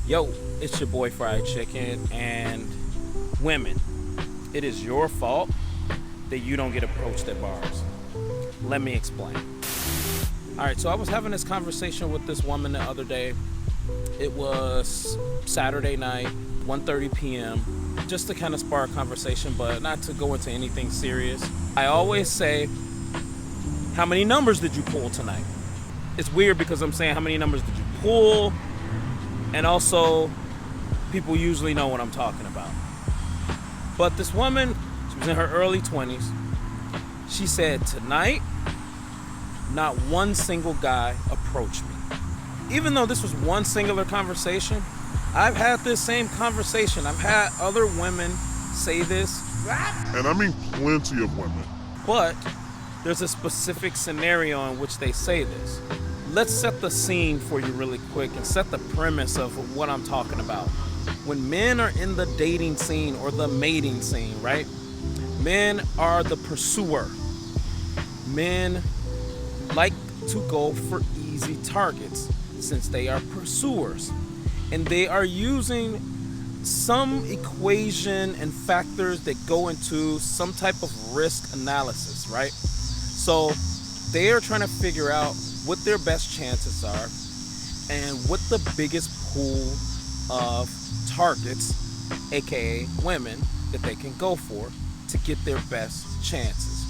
Yo, it's your boy Fried Chicken, and women, it is your fault that you don't get approached at bars. Let me explain. All right, so I was having this conversation with this woman the other day. It was Saturday night, 1:30 p.m., just to kind of spark conversation, but not to go into anything serious. I always say, how many numbers did you pull tonight? It's weird because I'm saying how many numbers did you pull, and also people usually know what I'm talking about. But this woman, she was in her early 20s. She said, tonight, not one single guy approached me. Even though this was one singular conversation, I've had this same conversation. I've had other women say this. And I mean plenty of women. But there's a specific scenario in which they say this. Let's set the scene for you really quick and set the premise of what I'm talking about. When men are in the dating scene or the mating scene, right? Men are the pursuer. Men like to go for easy targets since they are pursuers. And they are using some equation and factors that go into some type of risk analysis, right? So they are trying to figure out what their best chances are and what the biggest pool of targets, aka women, that they can go for to get their best chances.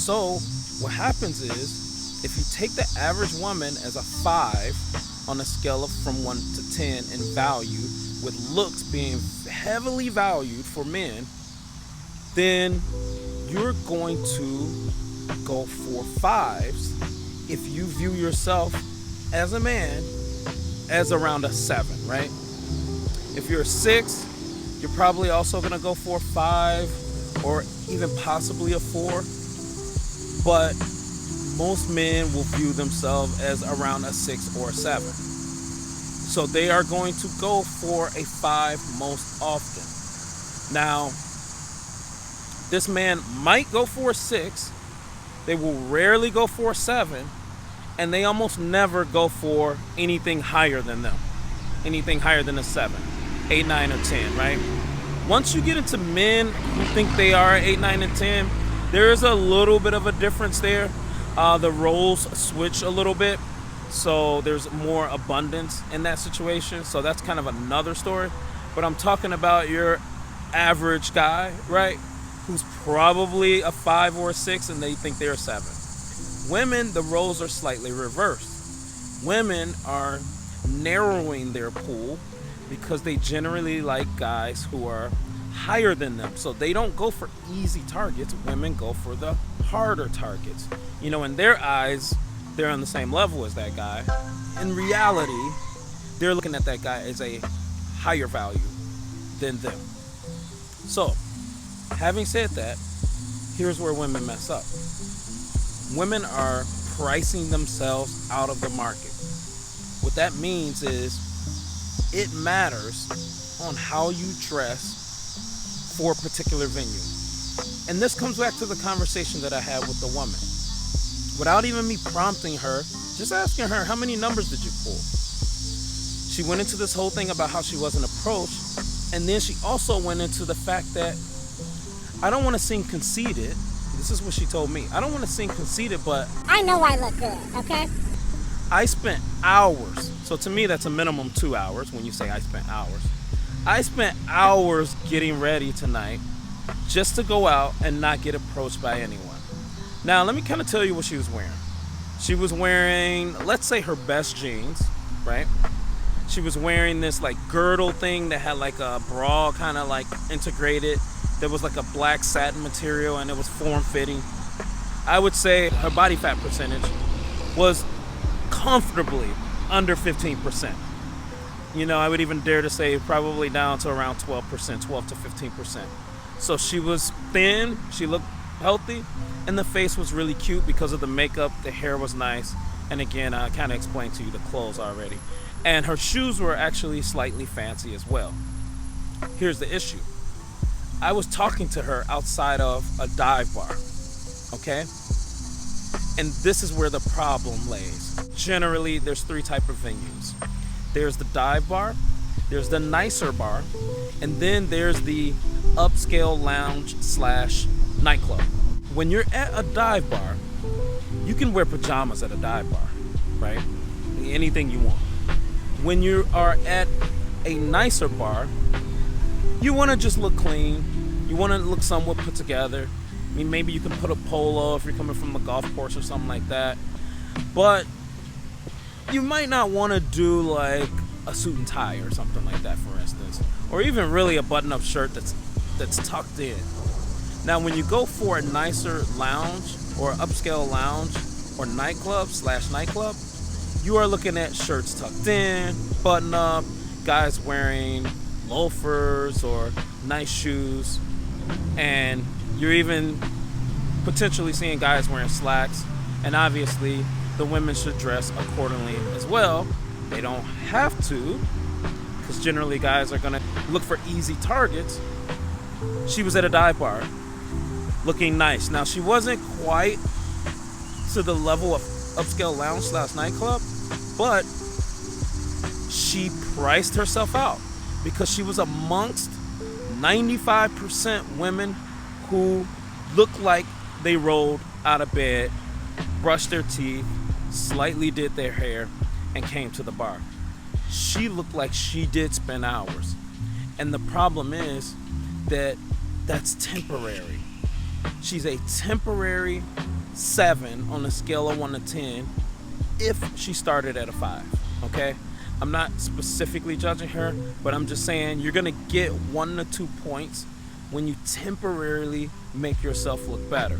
So what happens is, if you take the average woman as a 5 on a scale of from 1 to 10 in value, with looks being heavily valued for men, then you're going to go for 5s if you view yourself as a man as around a 7, right? If you're a 6, you're probably also going to go for a 5 or even possibly a 4. But most men will view themselves as around a 6 or a 7. So they are going to go for a 5 most often. Now, this man might go for a 6. They will rarely go for a 7. And they almost never go for anything higher than them. Anything higher than a 7, 8, 9, or 10, right? Once you get into men who think they are 8, 9, and 10, there is a little bit of a difference there. The roles switch a little bit. So there's more abundance in that situation. So that's kind of another story. But I'm talking about your average guy, right? Who's probably a 5 or a 6 and they think they're a 7. Women, the roles are slightly reversed. Women are narrowing their pool because they generally like guys who are higher than them. So they don't go for easy targets. Women go for the harder targets. You know, in their eyes, they're on the same level as that guy. In reality, they're looking at that guy as a higher value than them. So, having said that, here's where women mess up. Women are pricing themselves out of the market. What that means is it matters on how you dress for a particular venue. And this comes back to the conversation that I had with the woman. Without even me prompting her, just asking her, how many numbers did you pull? She went into this whole thing about how she wasn't approached. And then she also went into the fact that I don't want to seem conceited. This is what she told me. I don't want to seem conceited, but I know I look good, okay? I spent hours. So to me, that's a minimum 2 hours when you say I spent hours. I spent hours getting ready tonight just to go out and not get approached by anyone. Now, let me kind of tell you what she was wearing. She was wearing, let's say, her best jeans, right? She was wearing this like girdle thing that had like a bra kind of like integrated. There was like a black satin material and it was form-fitting. I would say her body fat percentage was comfortably under 15%. You know, I would even dare to say probably down to around 12%, 12 to 15%. So she was thin, she looked healthy, and the face was really cute because of the makeup. The hair was nice. And again, I kind of explained to you the clothes already. And her shoes were actually slightly fancy as well. Here's the issue. I was talking to her outside of a dive bar, okay? And this is where the problem lays. Generally, there's 3 types of venues. There's the dive bar, there's the nicer bar, and then there's the upscale lounge slash nightclub. When you're at a dive bar, you can wear pajamas at a dive bar, right? Anything you want. When you are at a nicer bar, you want to just look clean. You want to look somewhat put together. I mean, maybe you can put a polo if you're coming from the golf course or something like that. But you might not want to do like a suit and tie or something like that, for instance. Or even really a button-up shirt that's tucked in. Now, when you go for a nicer lounge or upscale lounge or nightclub slash nightclub, you are looking at shirts tucked in, button up, guys wearing loafers or nice shoes, and you're even potentially seeing guys wearing slacks. And obviously the women should dress accordingly as well. They don't have to, because generally guys are gonna look for easy targets. She was at a dive bar looking nice. Now, she wasn't quite to the level of upscale lounge slash nightclub, but she priced herself out because she was amongst 95% women who looked like they rolled out of bed, brushed their teeth, slightly did their hair, and came to the bar. She looked like she did spend hours. And the problem is that that's temporary. She's a temporary 7 on a scale of 1 to 10 if she started at a 5, okay? I'm not specifically judging her, but I'm just saying you're gonna get 1 to 2 points when you temporarily make yourself look better.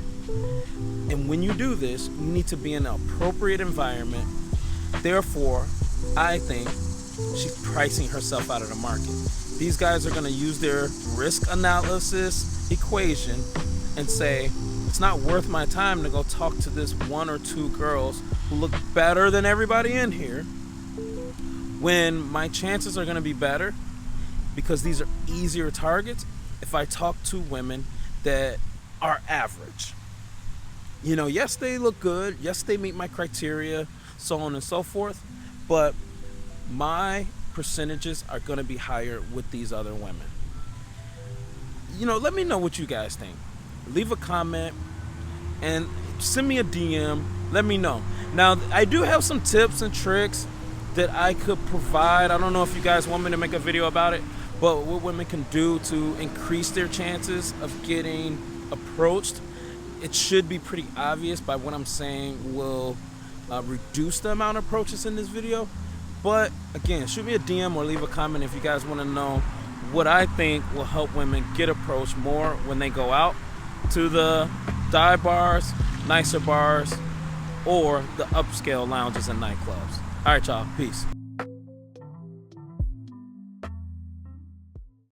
And when you do this, you need to be in an appropriate environment. Therefore, I think she's pricing herself out of the market. These guys are gonna use their risk analysis equation and say, it's not worth my time to go talk to this 1 or 2 girls who look better than everybody in here, when my chances are gonna be better, because these are easier targets, if I talk to women that are average. You know, yes, they look good. Yes, they meet my criteria, so on and so forth. But my percentages are going to be higher with these other women. You know, let me know what you guys think. Leave a comment and send me a DM. Let me know. Now, I do have some tips and tricks that I could provide. I don't know if you guys want me to make a video about it, but what women can do to increase their chances of getting approached. It should be pretty obvious by what I'm saying will reduce the amount of approaches in this video. But again, shoot me a DM or leave a comment if you guys want to know what I think will help women get approached more when they go out to the dive bars, nicer bars, or the upscale lounges and nightclubs. All right, y'all. Peace.